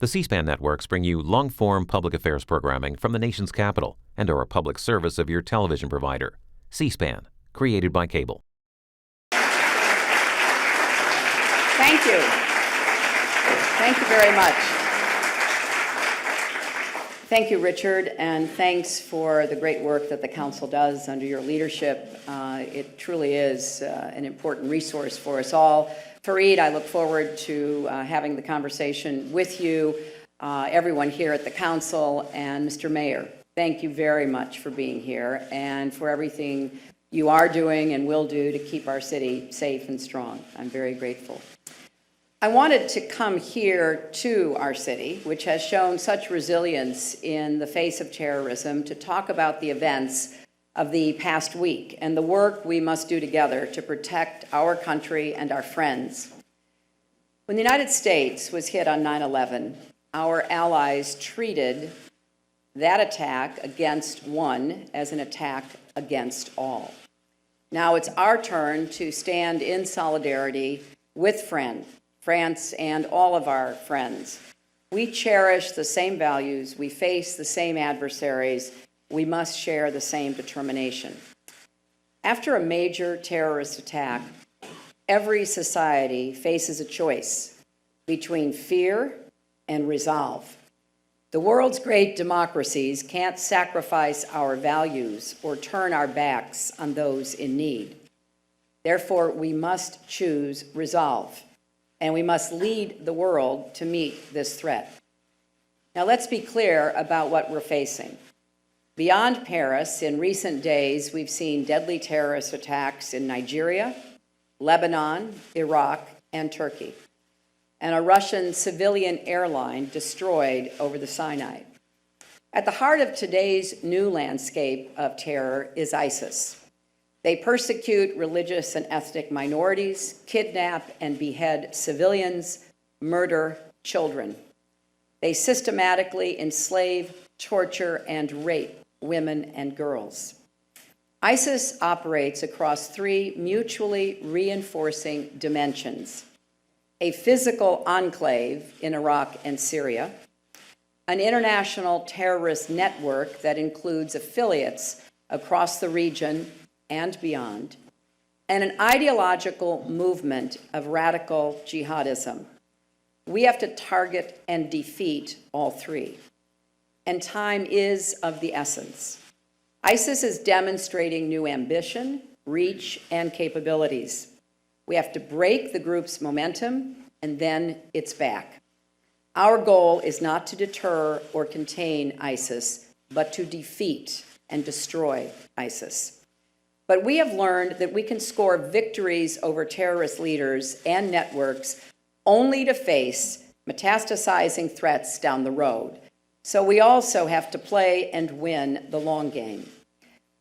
The C-SPAN networks bring you long-form public affairs programming from the nation's capital and are a public service of your television provider. C-SPAN, created by cable. Thank you. Thank you very much. Thank you, Richard, and thanks for the great work that the Council does under your leadership. It truly is an important resource for us all. Fareed, I look forward to having the conversation with you, everyone here at the Council, and Mr. Mayor, thank you very much for being here and for everything you are doing and will do to keep our city safe and strong. I'm very grateful. I wanted to come here to our city, which has shown such resilience in the face of terrorism, to talk about the events of the past week and the work we must do together to protect our country and our friends. When the United States was hit on 9/11, our allies treated that attack against one as an attack against all. Now it's our turn to stand in solidarity with France and all of our friends. We cherish the same values, we face the same adversaries, we must share the same determination. After a major terrorist attack, every society faces a choice between fear and resolve. The world's great democracies can't sacrifice our values or turn our backs on those in need. Therefore, we must choose resolve, and we must lead the world to meet this threat. Now, let's be clear about what we're facing. Beyond Paris, in recent days, we've seen deadly terrorist attacks in Nigeria, Lebanon, Iraq, and Turkey, and a Russian civilian airline destroyed over the Sinai. At the heart of today's new landscape of terror is ISIS. They persecute religious and ethnic minorities, kidnap and behead civilians, murder children. They systematically enslave, torture, and rape women and girls. ISIS operates across three mutually reinforcing dimensions: a physical enclave in Iraq and Syria, an international terrorist network that includes affiliates across the region and beyond, and an ideological movement of radical jihadism. We have to target and defeat all three, and time is of the essence. ISIS is demonstrating new ambition, reach, and capabilities. We have to break the group's momentum, and then it's back. Our goal is not to deter or contain ISIS, but to defeat and destroy ISIS. But we have learned that we can score victories over terrorist leaders and networks only to face metastasizing threats down the road. So we also have to play and win the long game.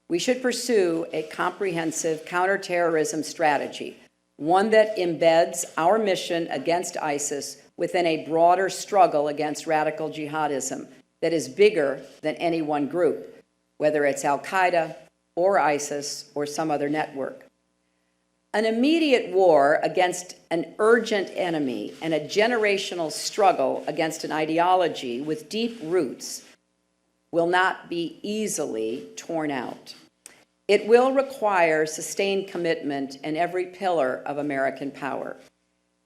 We should pursue a comprehensive counterterrorism strategy, one that embeds our mission against ISIS within a broader struggle against radical jihadism that is bigger than any one group, whether it's Al-Qaeda or ISIS or some other network. An immediate war against an urgent enemy and a generational struggle against an ideology with deep roots will not be easily torn out. It will require sustained commitment in every pillar of American power.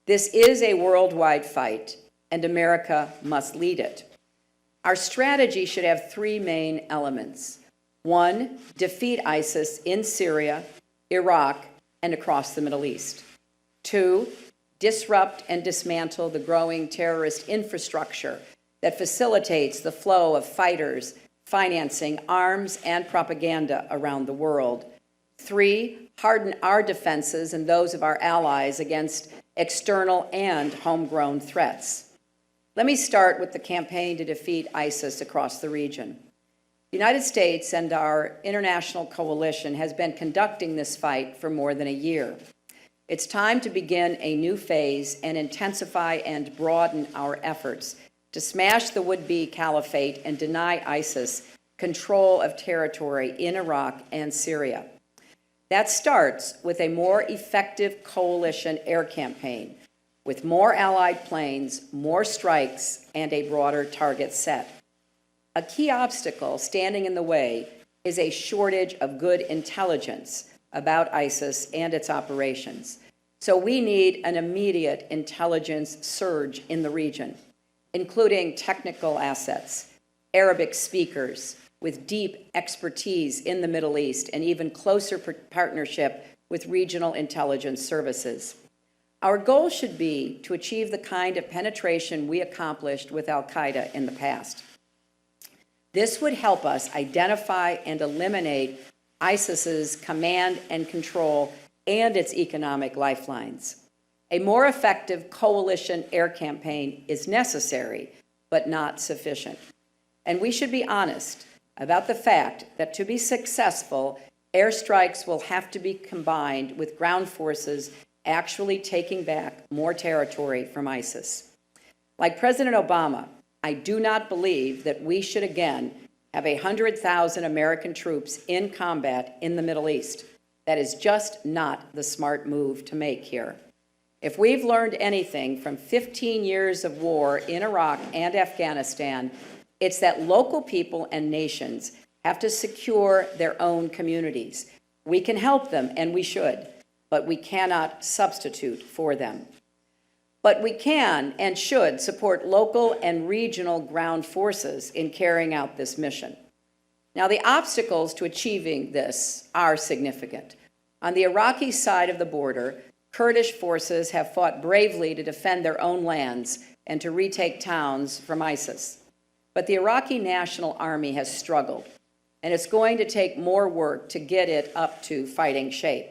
This is a worldwide fight, and America must lead it. Our strategy should have three main elements. One, defeat ISIS in Syria, Iraq, and across the Middle East. Two, disrupt and dismantle the growing terrorist infrastructure that facilitates the flow of fighters, financing, arms, and propaganda around the world. Three, harden our defenses and those of our allies against external and homegrown threats. Let me start with the campaign to defeat ISIS across the region. The United States and our international coalition has been conducting this fight for more than a year. It's time to begin a new phase and intensify and broaden our efforts to smash the would-be caliphate and deny ISIS control of territory in Iraq and Syria. That starts with a more effective coalition air campaign, with more allied planes, more strikes, and a broader target set. A key obstacle standing in the way is a shortage of good intelligence about ISIS and its operations. So we need an immediate intelligence surge in the region, including technical assets, Arabic speakers with deep expertise in the Middle East, and even closer partnership with regional intelligence services. Our goal should be to achieve the kind of penetration we accomplished with al-Qaeda in the past. This would help us identify and eliminate ISIS's command and control and its economic lifelines. A more effective coalition air campaign is necessary, but not sufficient. And we should be honest about the fact that to be successful, airstrikes will have to be combined with ground forces actually taking back more territory from ISIS. Like President Obama, I do not believe that we should again have 100,000 American troops in combat in the Middle East. That is just not the smart move to make here. If we've learned anything from 15 years of war in Iraq and Afghanistan, it's that local people and nations have to secure their own communities. We can help them, and we should, but we cannot substitute for them. But we can and should support local and regional ground forces in carrying out this mission. Now, the obstacles to achieving this are significant. On the Iraqi side of the border, Kurdish forces have fought bravely to defend their own lands and to retake towns from ISIS. But the Iraqi National Army has struggled, and it's going to take more work to get it up to fighting shape.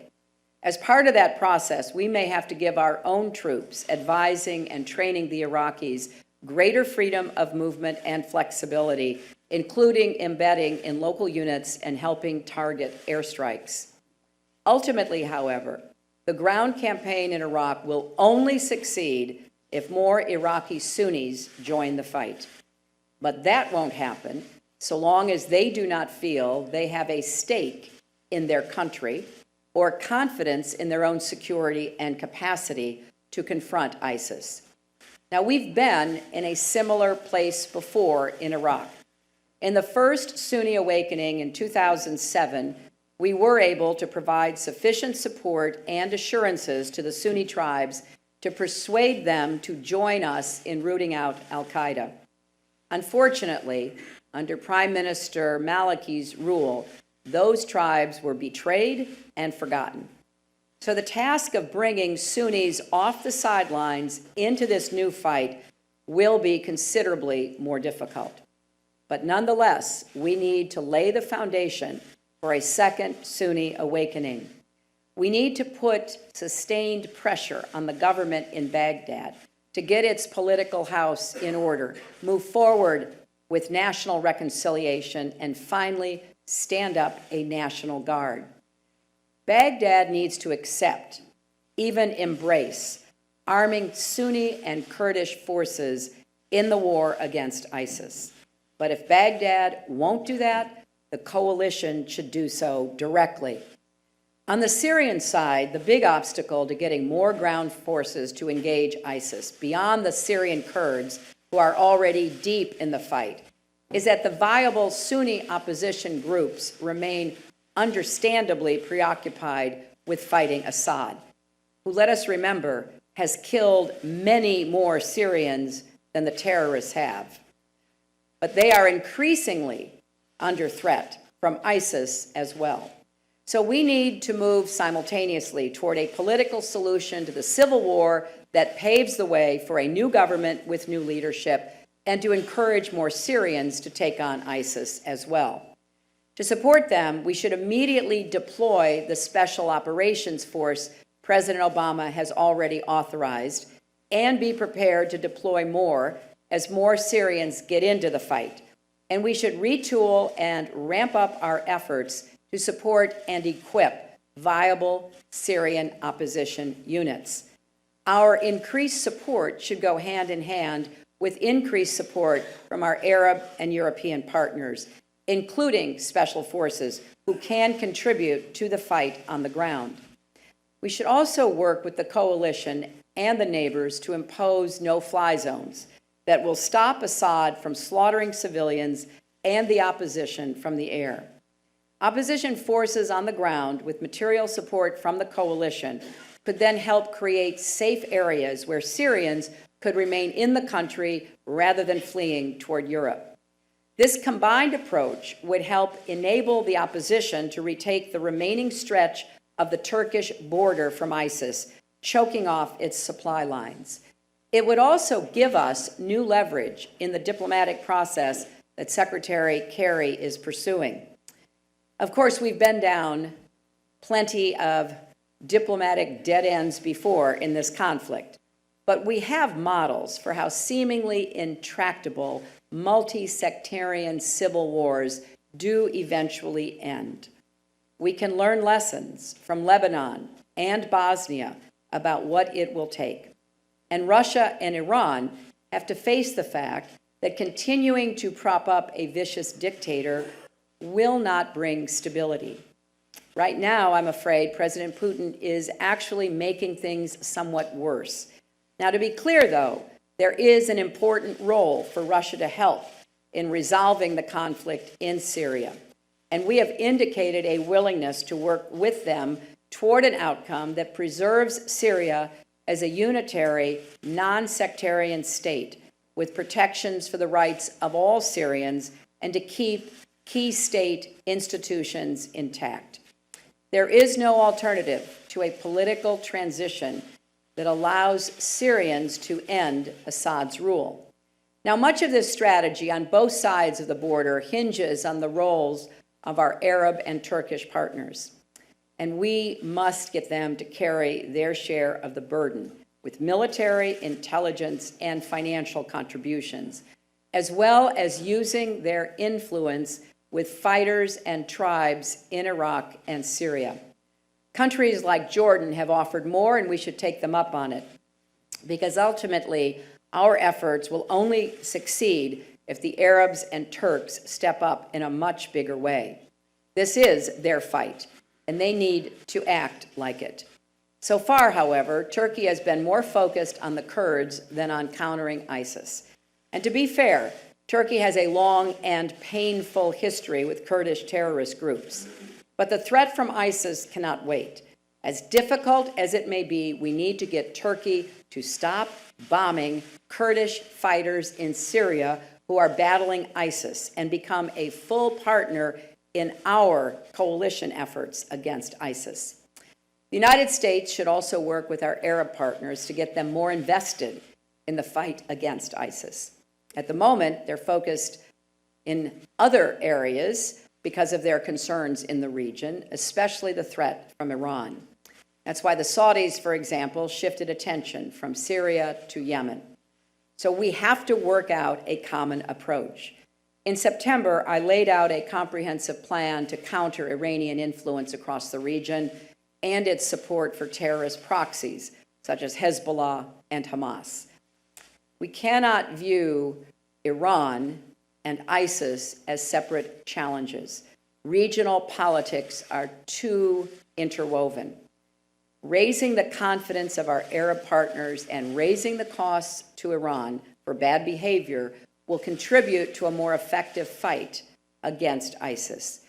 As part of that process, we may have to give our own troops advising and training the Iraqis greater freedom of movement and flexibility, including embedding in local units and helping target airstrikes. Ultimately, however, the ground campaign in Iraq will only succeed if more Iraqi Sunnis join the fight. But that won't happen so long as they do not feel they have a stake in their country or confidence in their own security and capacity to confront ISIS. Now, we've been in a similar place before in Iraq. In the first Sunni awakening in 2007, we were able to provide sufficient support and assurances to the Sunni tribes to persuade them to join us in rooting out al-Qaeda. Unfortunately, under Prime Minister Maliki's rule, those tribes were betrayed and forgotten. So the task of bringing Sunnis off the sidelines into this new fight will be considerably more difficult. But nonetheless, we need to lay the foundation for a second Sunni awakening. We need to put sustained pressure on the government in Baghdad to get its political house in order, move forward with national reconciliation, and finally stand up a National Guard. Baghdad needs to accept, even embrace, arming Sunni and Kurdish forces in the war against ISIS. But if Baghdad won't do that, the coalition should do so directly. On the Syrian side, the big obstacle to getting more ground forces to engage ISIS, beyond the Syrian Kurds, who are already deep in the fight, is that the viable Sunni opposition groups remain understandably preoccupied with fighting Assad, who, let us remember, has killed many more Syrians than the terrorists have. But they are increasingly under threat from ISIS as well. So we need to move simultaneously toward a political solution to the civil war that paves the way for a new government with new leadership, and to encourage more Syrians to take on ISIS as well. To support them, we should immediately deploy the Special Operations Force President Obama has already authorized, and be prepared to deploy more as more Syrians get into the fight. And we should retool and ramp up our efforts to support and equip viable Syrian opposition units. Our increased support should go hand in hand with increased support from our Arab and European partners, including special forces who can contribute to the fight on the ground. We should also work with the coalition and the neighbors to impose no-fly zones that will stop Assad from slaughtering civilians and the opposition from the air. Opposition forces on the ground, with material support from the coalition, could then help create safe areas where Syrians could remain in the country rather than fleeing toward Europe. This combined approach would help enable the opposition to retake the remaining stretch of the Turkish border from ISIS, choking off its supply lines. It would also give us new leverage in the diplomatic process that Secretary Kerry is pursuing. Of course, we've been down plenty of diplomatic dead ends before in this conflict, but we have models for how seemingly intractable multi-sectarian civil wars do eventually end. We can learn lessons from Lebanon and Bosnia about what it will take. And Russia and Iran have to face the fact that continuing to prop up a vicious dictator will not bring stability. Right now, I'm afraid President Putin is actually making things somewhat worse. Now, to be clear, though, there is an important role for Russia to help in resolving the conflict in Syria. And we have indicated a willingness to work with them toward an outcome that preserves Syria as a unitary, non-sectarian state with protections for the rights of all Syrians and to keep key state institutions intact. There is no alternative to a political transition that allows Syrians to end Assad's rule. Now, much of this strategy on both sides of the border hinges on the roles of our Arab and Turkish partners, and we must get them to carry their share of the burden with military, intelligence, and financial contributions, as well as using their influence with fighters and tribes in Iraq and Syria. Countries like Jordan have offered more, and we should take them up on it, because ultimately our efforts will only succeed if the Arabs and Turks step up in a much bigger way. This is their fight, and they need to act like it. So far, however, Turkey has been more focused on the Kurds than on countering ISIS. And to be fair, Turkey has a long and painful history with Kurdish terrorist groups. But the threat from ISIS cannot wait. As difficult as it may be, we need to get Turkey to stop bombing Kurdish fighters in Syria who are battling ISIS and become a full partner in our coalition efforts against ISIS. The United States should also work with our Arab partners to get them more invested in the fight against ISIS. At the moment, they're focused in other areas because of their concerns in the region, especially the threat from Iran. That's why the Saudis, for example, shifted attention from Syria to Yemen. So we have to work out a common approach. In September, I laid out a comprehensive plan to counter Iranian influence across the region and its support for terrorist proxies, such as Hezbollah and Hamas. We cannot view Iran and ISIS as separate challenges. Regional politics are too interwoven. Raising the confidence of our Arab partners and raising the costs to Iran for bad behavior will contribute to a more effective fight against ISIS.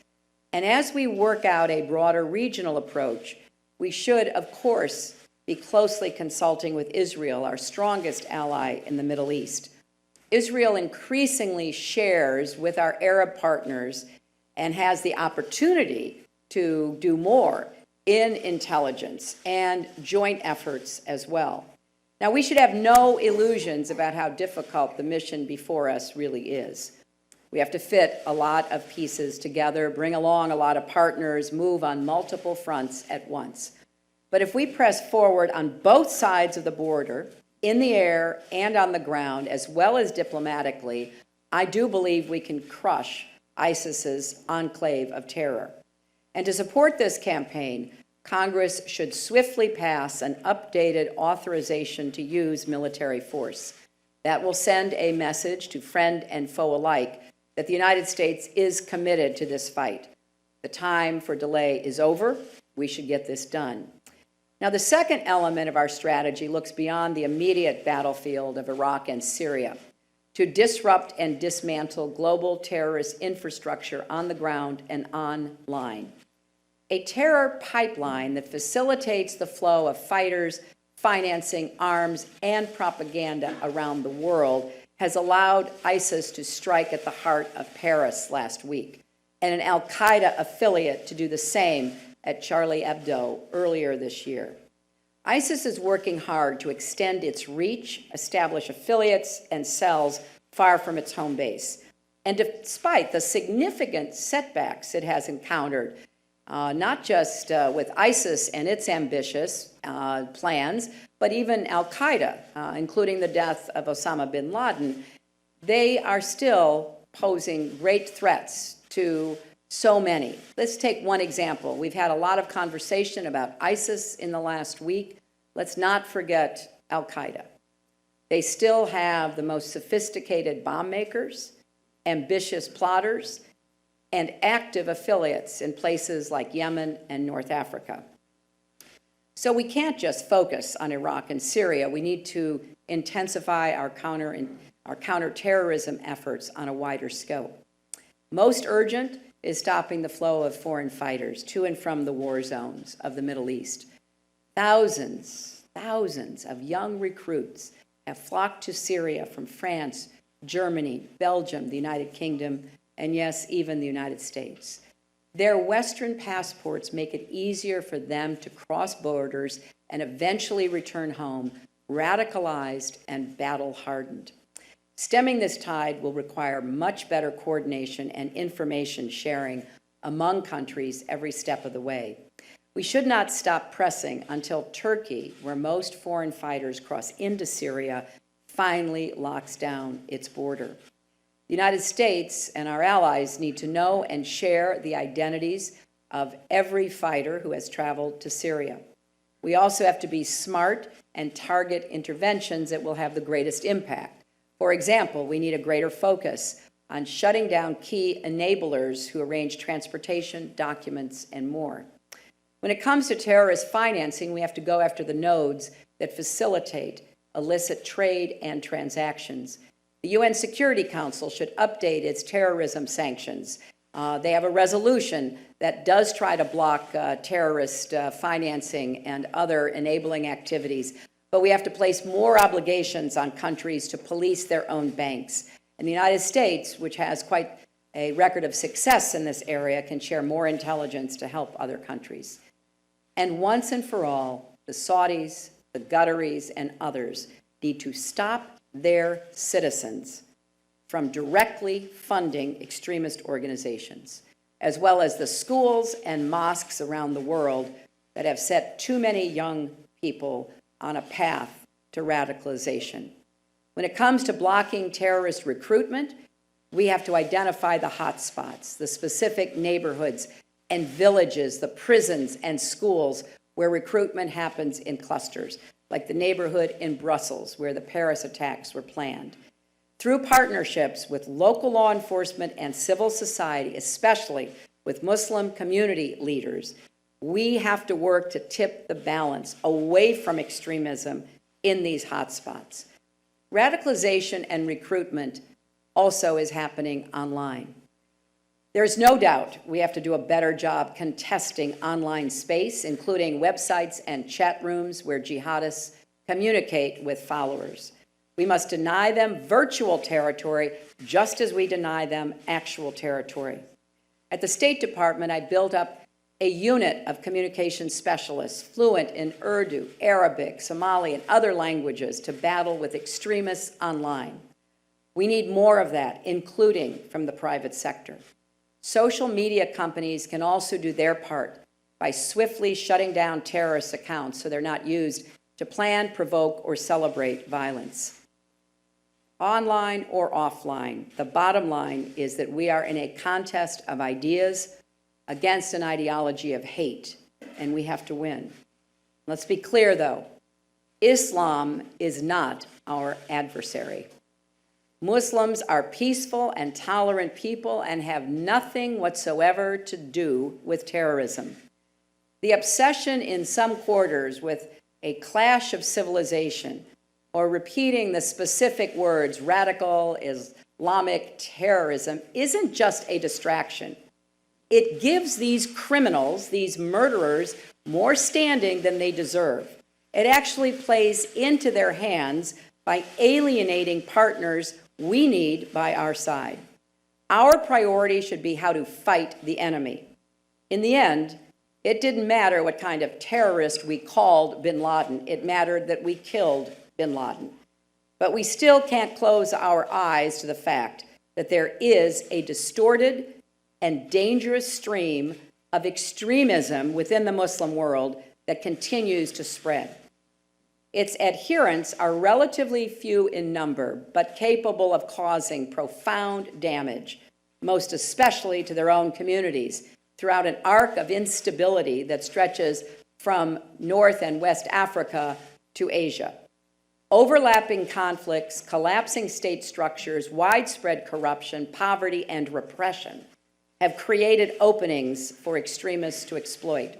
And as we work out a broader regional approach, we should, of course, be closely consulting with Israel, our strongest ally in the Middle East. Israel increasingly shares with our Arab partners and has the opportunity to do more in intelligence and joint efforts as well. Now, we should have no illusions about how difficult the mission before us really is. We have to fit a lot of pieces together, bring along a lot of partners, move on multiple fronts at once. But if we press forward on both sides of the border, in the air and on the ground, as well as diplomatically, I do believe we can crush ISIS's enclave of terror. And to support this campaign, Congress should swiftly pass an updated authorization to use military force. That will send a message to friend and foe alike that the United States is committed to this fight. The time for delay is over. We should get this done. Now, the second element of our strategy looks beyond the immediate battlefield of Iraq and Syria to disrupt and dismantle global terrorist infrastructure on the ground and online. A terror pipeline that facilitates the flow of fighters, financing, arms, and propaganda around the world has allowed ISIS to strike at the heart of Paris last week, and an al-Qaeda affiliate to do the same at Charlie Hebdo earlier this year. ISIS is working hard to extend its reach, establish affiliates and cells far from its home base. And despite the significant setbacks it has encountered, not just with ISIS and its ambitious plans, but even al-Qaeda, including the death of Osama bin Laden, they are still posing great threats to so many. Let's take one example. We've had a lot of conversation about ISIS in the last week. Let's not forget al-Qaeda. They still have the most sophisticated bomb makers, ambitious plotters, and active affiliates in places like Yemen and North Africa. So we can't just focus on Iraq and Syria. We need to intensify our counterterrorism efforts on a wider scope. Most urgent is stopping the flow of foreign fighters to and from the war zones of the Middle East. Thousands of young recruits have flocked to Syria from France, Germany, Belgium, the United Kingdom, and yes, even the United States. Their Western passports make it easier for them to cross borders and eventually return home, radicalized and battle-hardened. Stemming this tide will require much better coordination and information sharing among countries every step of the way. We should not stop pressing until Turkey, where most foreign fighters cross into Syria, finally locks down its border. The United States and our allies need to know and share the identities of every fighter who has traveled to Syria. We also have to be smart and target interventions that will have the greatest impact. For example, we need a greater focus on shutting down key enablers who arrange transportation, documents, and more. When it comes to terrorist financing, we have to go after the nodes that facilitate illicit trade and transactions. The UN Security Council should update its terrorism sanctions. They have a resolution that does try to block terrorist financing and other enabling activities, but we have to place more obligations on countries to police their own banks. And the United States, which has quite a record of success in this area, can share more intelligence to help other countries. And once and for all, the Saudis, the Qataris, and others need to stop their citizens from directly funding extremist organizations, as well as the schools and mosques around the world that have set too many young people on a path to radicalization. When it comes to blocking terrorist recruitment, we have to identify the hotspots, the specific neighborhoods and villages, the prisons and schools where recruitment happens in clusters, like the neighborhood in Brussels where the Paris attacks were planned. Through partnerships with local law enforcement and civil society, especially with Muslim community leaders, we have to work to tip the balance away from extremism in these hotspots. Radicalization and recruitment also is happening online. There's no doubt we have to do a better job contesting online space, including websites and chat rooms where jihadists communicate with followers. We must deny them virtual territory just as we deny them actual territory. At the State Department, I built up a unit of communication specialists fluent in Urdu, Arabic, Somali, and other languages to battle with extremists online. We need more of that, including from the private sector. Social media companies can also do their part by swiftly shutting down terrorist accounts so they're not used to plan, provoke, or celebrate violence. Online or offline, the bottom line is that we are in a contest of ideas against an ideology of hate, and we have to win. Let's be clear, though. Islam is not our adversary. Muslims are peaceful and tolerant people and have nothing whatsoever to do with terrorism. The obsession in some quarters with a clash of civilization, or repeating the specific words radical Islamic terrorism, isn't just a distraction. It gives these criminals, these murderers, more standing than they deserve. It actually plays into their hands by alienating partners we need by our side. Our priority should be how to fight the enemy. In the end, it didn't matter what kind of terrorist we called bin Laden. It mattered that we killed bin Laden. But we still can't close our eyes to the fact that there is a distorted and dangerous stream of extremism within the Muslim world that continues to spread. Its adherents are relatively few in number, but capable of causing profound damage, most especially to their own communities, throughout an arc of instability that stretches from North and West Africa to Asia. Overlapping conflicts, collapsing state structures, widespread corruption, poverty, and repression have created openings for extremists to exploit.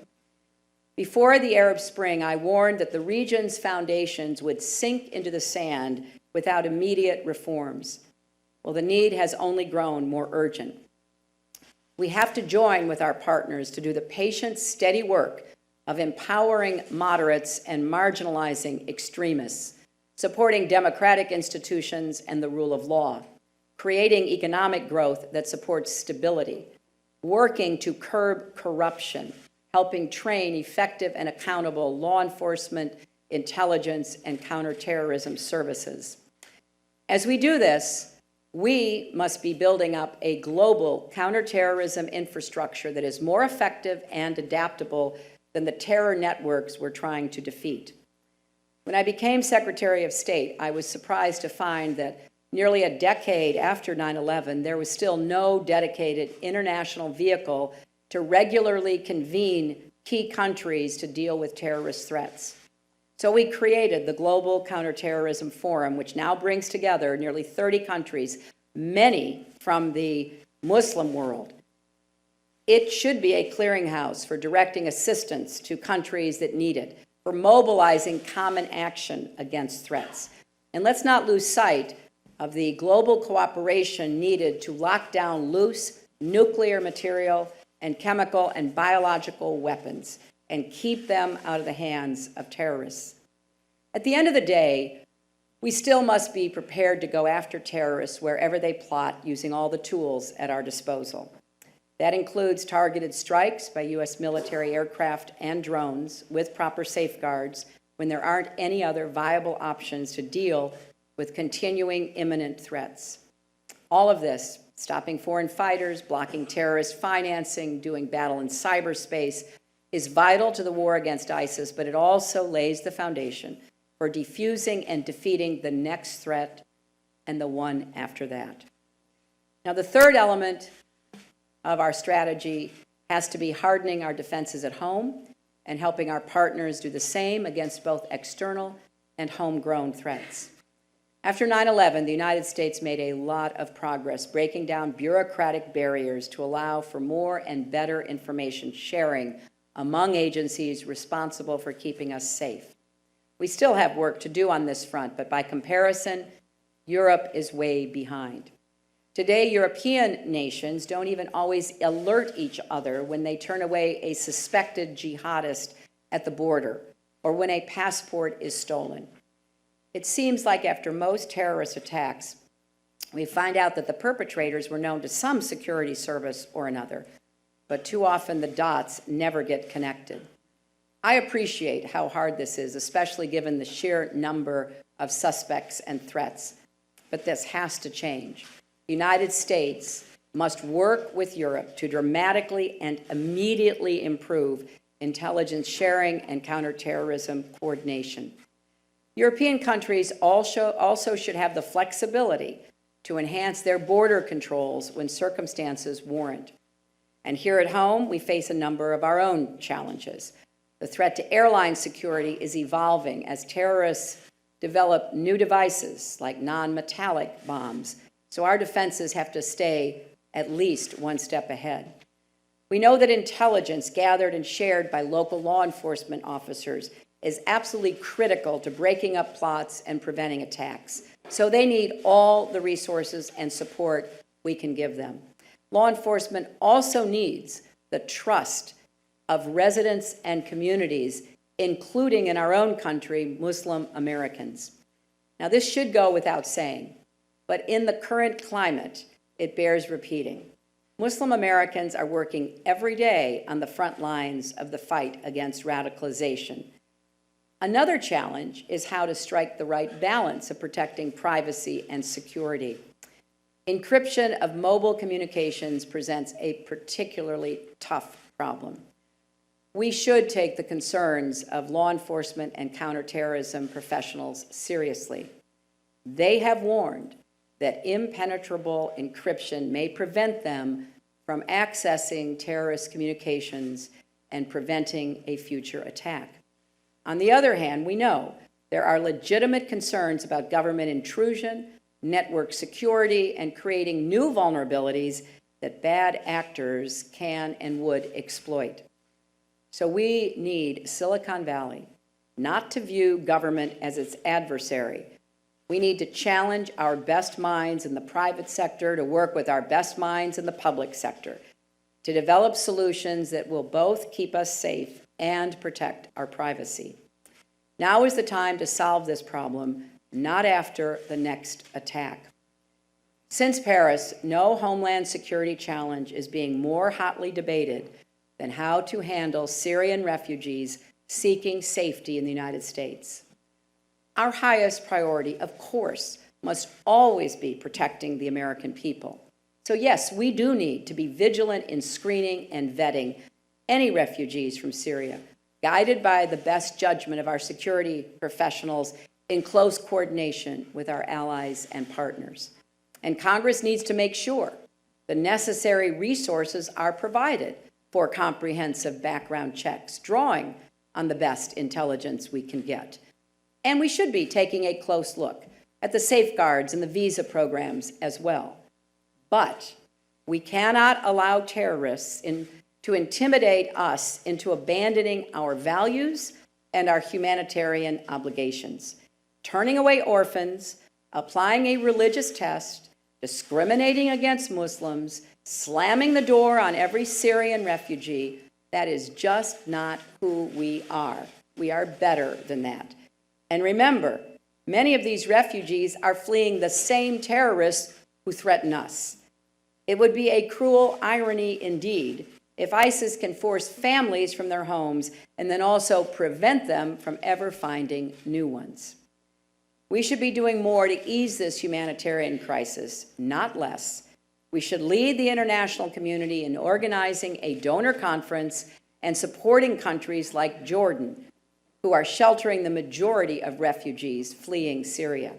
Before the Arab Spring, I warned that the region's foundations would sink into the sand without immediate reforms. Well, the need has only grown more urgent. We have to join with our partners to do the patient, steady work of empowering moderates and marginalizing extremists, supporting democratic institutions and the rule of law, creating economic growth that supports stability, working to curb corruption, helping train effective and accountable law enforcement, intelligence, and counterterrorism services. As we do this, we must be building up a global counterterrorism infrastructure that is more effective and adaptable than the terror networks we're trying to defeat. When I became Secretary of State, I was surprised to find that nearly a decade after 9/11, there was still no dedicated international vehicle to regularly convene key countries to deal with terrorist threats. So we created the Global Counterterrorism Forum, which now brings together nearly 30 countries, many from the Muslim world. It should be a clearinghouse for directing assistance to countries that need it, for mobilizing common action against threats. And let's not lose sight of the global cooperation needed to lock down loose nuclear material and chemical and biological weapons and keep them out of the hands of terrorists. At the end of the day, we still must be prepared to go after terrorists wherever they plot, using all the tools at our disposal. That includes targeted strikes by U.S. military aircraft and drones with proper safeguards when there aren't any other viable options to deal with continuing imminent threats. All of this, stopping foreign fighters, blocking terrorist financing, doing battle in cyberspace, is vital to the war against ISIS, but it also lays the foundation for defusing and defeating the next threat and the one after that. Now, the third element of our strategy has to be hardening our defenses at home and helping our partners do the same against both external and homegrown threats. After 9/11, the United States made a lot of progress breaking down bureaucratic barriers to allow for more and better information sharing among agencies responsible for keeping us safe. We still have work to do on this front, but by comparison, Europe is way behind. Today, European nations don't even always alert each other when they turn away a suspected jihadist at the border or when a passport is stolen. It seems like after most terrorist attacks, we find out that the perpetrators were known to some security service or another, but too often the dots never get connected. I appreciate how hard this is, especially given the sheer number of suspects and threats, but this has to change. The United States must work with Europe to dramatically and immediately improve intelligence sharing and counterterrorism coordination. European countries also should have the flexibility to enhance their border controls when circumstances warrant. And here at home, we face a number of our own challenges. The threat to airline security is evolving as terrorists develop new devices like non-metallic bombs, so our defenses have to stay at least one step ahead. We know that intelligence gathered and shared by local law enforcement officers is absolutely critical to breaking up plots and preventing attacks. So they need all the resources and support we can give them. Law enforcement also needs the trust of residents and communities, including in our own country, Muslim Americans. Now, this should go without saying, but in the current climate, it bears repeating. Muslim Americans are working every day on the front lines of the fight against radicalization. Another challenge is how to strike the right balance of protecting privacy and security. Encryption of mobile communications presents a particularly tough problem. We should take the concerns of law enforcement and counterterrorism professionals seriously. They have warned that impenetrable encryption may prevent them from accessing terrorist communications and preventing a future attack. On the other hand, we know there are legitimate concerns about government intrusion, network security, and creating new vulnerabilities that bad actors can and would exploit. So we need Silicon Valley not to view government as its adversary. We need to challenge our best minds in the private sector to work with our best minds in the public sector to develop solutions that will both keep us safe and protect our privacy. Now is the time to solve this problem, not after the next attack. Since Paris, no Homeland Security challenge is being more hotly debated than how to handle Syrian refugees seeking safety in the United States. Our highest priority, of course, must always be protecting the American people. So yes, we do need to be vigilant in screening and vetting any refugees from Syria, guided by the best judgment of our security professionals in close coordination with our allies and partners. And Congress needs to make sure the necessary resources are provided for comprehensive background checks, drawing on the best intelligence we can get. And we should be taking a close look at the safeguards and the visa programs as well. But we cannot allow terrorists to intimidate us into abandoning our values and our humanitarian obligations, turning away orphans, applying a religious test, discriminating against Muslims, slamming the door on every Syrian refugee. That is just not who we are. We are better than that. And remember, many of these refugees are fleeing the same terrorists who threaten us. It would be a cruel irony indeed if ISIS can force families from their homes and then also prevent them from ever finding new ones. We should be doing more to ease this humanitarian crisis, not less. We should lead the international community in organizing a donor conference and supporting countries like Jordan, who are sheltering the majority of refugees fleeing Syria.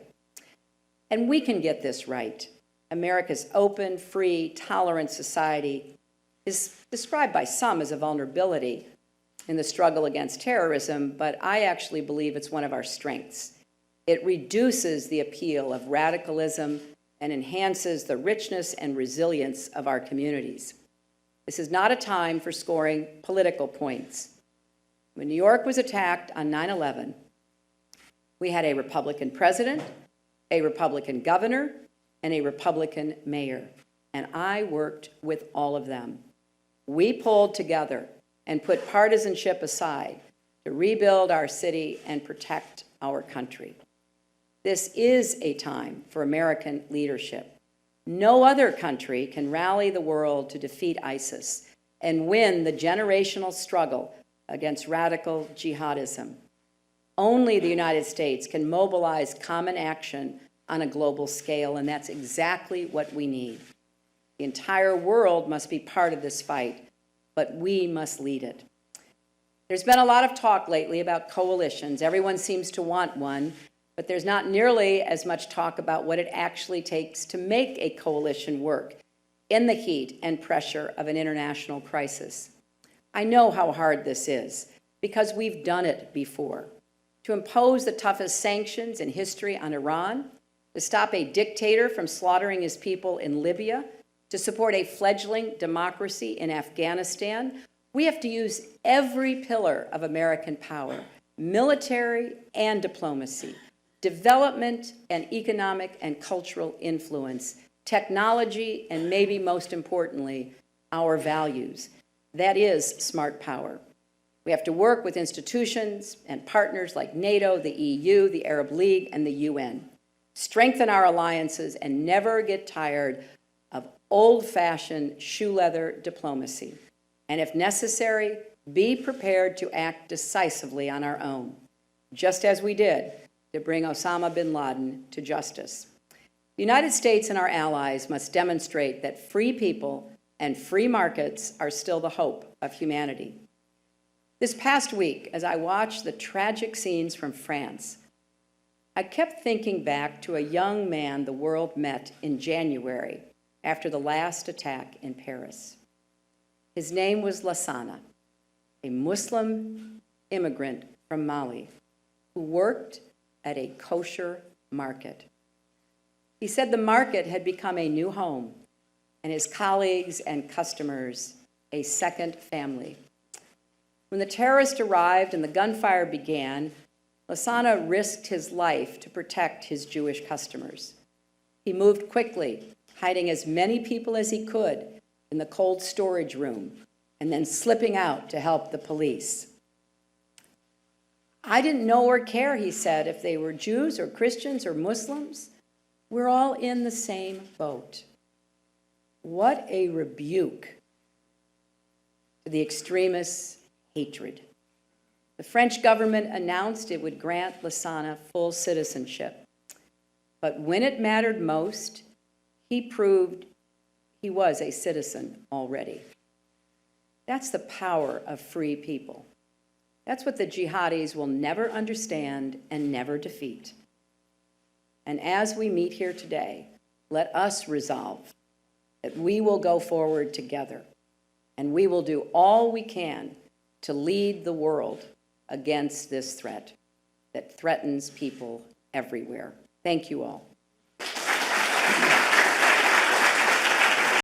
And we can get this right. America's open, free, tolerant society is described by some as a vulnerability in the struggle against terrorism, but I actually believe it's one of our strengths. It reduces the appeal of radicalism and enhances the richness and resilience of our communities. This is not a time for scoring political points. When New York was attacked on 9/11, we had a Republican president, a Republican governor, and a Republican mayor, and I worked with all of them. We pulled together and put partisanship aside to rebuild our city and protect our country. This is a time for American leadership. No other country can rally the world to defeat ISIS and win the generational struggle against radical jihadism. Only the United States can mobilize common action on a global scale, and that's exactly what we need. The entire world must be part of this fight, but we must lead it. There's been a lot of talk lately about coalitions. Everyone seems to want one, but there's not nearly as much talk about what it actually takes to make a coalition work in the heat and pressure of an international crisis. I know how hard this is because we've done it before. To impose the toughest sanctions in history on Iran, to stop a dictator from slaughtering his people in Libya, To support a fledgling democracy in Afghanistan, we have to use every pillar of American power, military and diplomacy, development and economic and cultural influence, technology, and maybe most importantly, our values. That is smart power. We have to work with institutions and partners like NATO, the EU, the Arab League, and the UN. Strengthen our alliances and never get tired of old-fashioned shoe leather diplomacy. And if necessary, be prepared to act decisively on our own, just as we did to bring Osama bin Laden to justice. The United States and our allies must demonstrate that free people and free markets are still the hope of humanity. This past week, as I watched the tragic scenes from France, I kept thinking back to a young man the world met in January after the last attack in Paris. His name was Lassana, a Muslim immigrant from Mali who worked at a kosher market. He said the market had become a new home, and his colleagues and customers a second family. When the terrorists arrived and the gunfire began, Lassana risked his life to protect his Jewish customers. He moved quickly, hiding as many people as he could in the cold storage room, and then slipping out to help the police. I didn't know or care, he said, if they were Jews or Christians or Muslims. We're all in the same boat. What a rebuke to the extremists' hatred. The French government announced it would grant Lassana full citizenship. But when it mattered most, he proved he was a citizen already. That's the power of free people. That's what the jihadis will never understand and never defeat. And as we meet here today, let us resolve that we will go forward together, and we will do all we can to lead the world against this threat that threatens people everywhere. Thank you all.